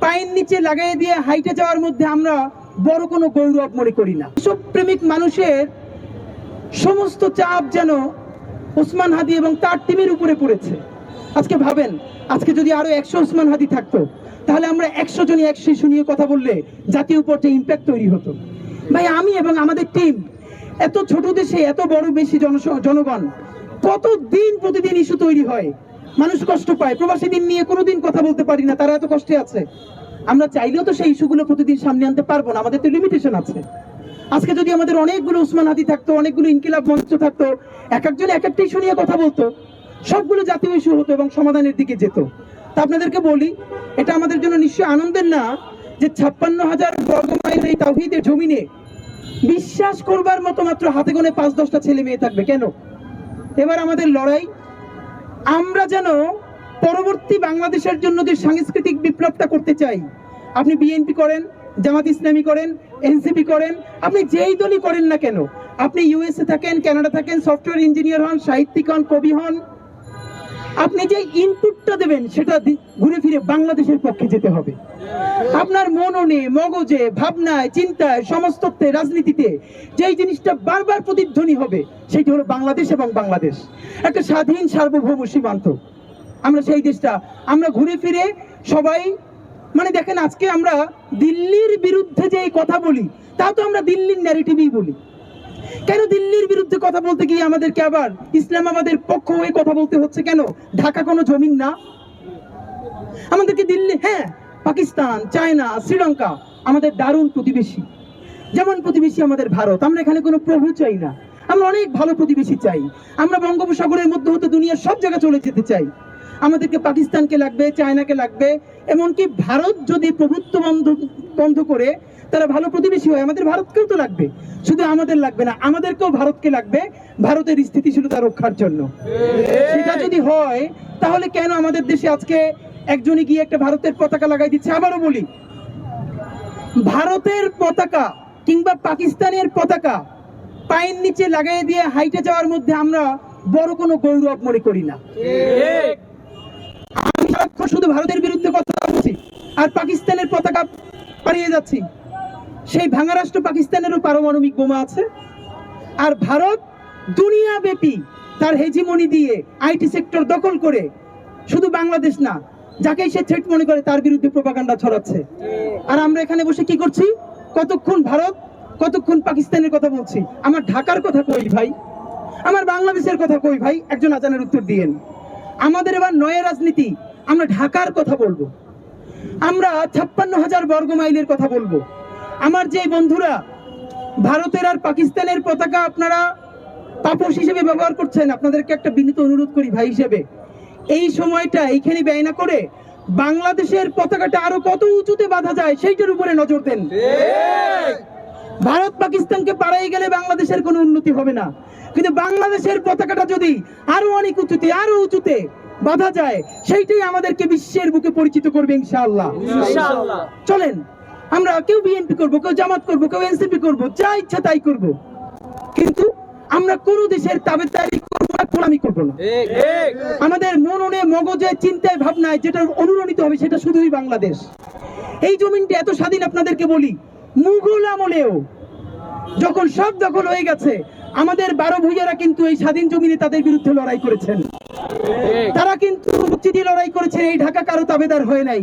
পায়ের নিচে লাগাই দিয়ে হাইটে যাওয়ার মধ্যে আমরা বড় কোনো গৌরব মনে করি না। এসব প্রেমিক মানুষের সমস্ত চাপ যেন ওসমান হাদি এবং তার টিমের উপরে পড়েছে। আজকে ভাবেন, আজকে যদি আরো 100 ওসমান হাদি থাকতো, তাহলে আমরা 100 জনই 100 ইস্যু নিয়ে কথা বললে জাতীয় পর্যায়ে ইম্প্যাক্ট তৈরি হতো। ভাই, আমি এবং আমাদের টিম এত ছোট দেশে এত বড় বেশি জনগণ, কতদিন প্রতিদিন ইস্যু তৈরি হয়, মানুষ কষ্ট পায়। প্রবাসীদের নিয়ে কোনোদিন কথা বলতে পারি না, তারা এত কষ্টে আছে। আমরা চাইলেও তো সেই ইস্যুগুলো প্রতিদিন সামনে আনতে পারবো না, আমাদের তো লিমিটেশন আছে। আজকে যদি আমাদের অনেকগুলো ওসমান হাদি থাকতো, অনেকগুলো ইনকিলাব মঞ্চ থাকতো, এক একজন এক একটা ইস্যু নিয়ে কথা বলতো, সবগুলো জাতীয় ইস্যু হতো এবং সমাধানের দিকে যেত। তা আপনাদেরকে বলি, এটা আমাদের জন্য নিশ্চয়ই আনন্দের না যে 56,000 বর্গমাইলের এই তাওহীদের জমিনে বিশ্বাস করবার মতো মাত্র হাতে গোনে 5-10টা ছেলে মেয়ে থাকবে। কেন? এবার আমাদের লড়াই, আমরা যেন পরবর্তী বাংলাদেশের জন্য যে সাংস্কৃতিক বিপ্লবটা করতে চাই, আপনি বিএনপি করেন, জামাত ইসলামী করেন, এনসিপি করেন, আপনি যেই দলই করেন না কেন, আপনি ইউএসএ থাকেন, কানাডা থাকেন, সফটওয়্যার ইঞ্জিনিয়ার হন, সাহিত্যিক হন, কবি হন, আপনি যে ইনপুটটা দেবেন সেটা ঘুরে ফিরে বাংলাদেশের পক্ষে যেতে হবে। আপনার মননে, মগজে, ভাবনায়, চিন্তায়, সমস্তত্বে, রাজনীতিতে যেই জিনিসটা বারবার প্রতিধ্বনি হবে সেটি হলো বাংলাদেশ এবং বাংলাদেশ একটা স্বাধীন সার্বভৌম সীমান্ত। আমরা সেই দেশটা আমরা ঘুরে ফিরে সবাই, মানে দেখেন, আজকে আমরা দিল্লির বিরুদ্ধে যে কথা বলি, তা তো আমরা দিল্লির ন্যারেটিভই বলি। কেন দিল্লির বিরুদ্ধে কথা বলতে গিয়ে আমাদেরকে আবার ইসলামাবাদের পক্ষ হয়ে কথা বলতে হচ্ছে? কেন? ঢাকা কোনো জমিন না? আমাদেরকে দিল্লি, হ্যাঁ, পাকিস্তান, চায়না, শ্রীলঙ্কা আমাদের দারুণ প্রতিবেশী। যেমন প্রতিবেশী আমাদের ভারত, আমরা এখানে কোনো প্রভু চাই না, আমরা অনেক ভালো প্রতিবেশী চাই। আমরা বঙ্গোপসাগরের মধ্যে হতে দুনিয়ার সব জায়গায় চলে যেতে চাই। আমাদেরকে পাকিস্তানকে লাগবে, চায়নাকে লাগবে, এমনকি ভারত যদি প্রভুত্ব বন্ধ করে তারা ভালো প্রতিবেশী হয়, আমাদের ভারতকেও তো লাগবে। শুধু আমাদের লাগবে না, আমাদেরকেও ভারতকে লাগবে ভারতের স্থিতিশীলতা রক্ষার জন্য। সেটা যদি হয়, তাহলে কেন আমাদের দেশে আজকে একজনই গিয়ে একটা ভারতের পতাকা লাগাই দিচ্ছে? আবারও বলি, ভারতের পতাকা কিংবা পাকিস্তানের পতাকা পায়ের নিচে লাগাই দিয়ে হাইটে যাওয়ার মধ্যে আমরা বড় কোনো গৌরব মনে করি না। আমি সারাক্ষণ শুধু ভারতের বিরুদ্ধে কথা বলছি আর পাকিস্তানের পতাকা পাড়িয়ে যাচ্ছি। সেই ভাঙা রাষ্ট্র পাকিস্তানেরও পারমাণবিক বোমা আছে, আর ভারত দুনিয়াব্যাপী তার হেজিমনি দিয়ে আইটি সেক্টর দখল করে শুধু বাংলাদেশ না, যাকেই সে থ্রেট মনে করে তার বিরুদ্ধে প্রোপাগান্ডা ছড়াচ্ছে। আর আমরা এখানে বসে কি করছি? কতক্ষণ ভারত, কতক্ষণ পাকিস্তানের কথা বলছি। আমার ঢাকার কথা কই ভাই? আমার বাংলাদেশের কথা কই ভাই? একজন আজানের উত্তর দিয়েন। আমাদের এবার নয়া রাজনীতি, আমরা ঢাকার কথা বলবো, আমরা 56,000 বর্গমাইলের কথা বলবো। আমার যে বন্ধুরা ভারতের আর পাকিস্তানের পতাকা আপনারা পাপোশ হিসেবে ব্যবহার করছেন, আপনাদেরকে একটা বিনীত অনুরোধ করি ভাই হিসেবে, এই সময়টা এইখানে ব্যয় না করে বাংলাদেশের পতাকাটা আরো কত উঁচুতে বাঁধা যায় সেইটার উপরে নজর দেন। ভারত পাকিস্তানকে পাড়াই গেলে বাংলাদেশের কোনো উন্নতি হবে না, কিন্তু বাংলাদেশের পতাকাটা যদি আরো অনেক উঁচুতে, আরো উঁচুতে বাঁধা যায়, সেইটাই আমাদেরকে বিশ্বের বুকে পরিচিত করবে ইনশাআল্লাহ। চলেন, আমরা কেউ বিএনপি করবো, কেউ জামাত করবো, কেউ এনসিপি করবো, যা ইচ্ছা তাই করবো, কিন্তু আমরা কোন দেশের তাবেদারি করবো না, গোলামি করবো না। আমাদের মননে, মগজে, চিন্তায়, ভাবনায় যেটা অনুরণিত হবে সেটা শুধুই বাংলাদেশ। এই জমিনটা এত স্বাধীন, আপনাদেরকে বলি, মুঘল আমলেও যখন সব দখল হয়ে গেছে, আমাদের 12 ভূঁইয়ারা কিন্তু এই স্বাধীন জমিনে তাদের বিরুদ্ধে লড়াই করেছেন। তারা কিন্তু মুক্তি দিয়ে লড়াই করেছেন, এই ঢাকা কারো তাবেদার হয়ে নাই।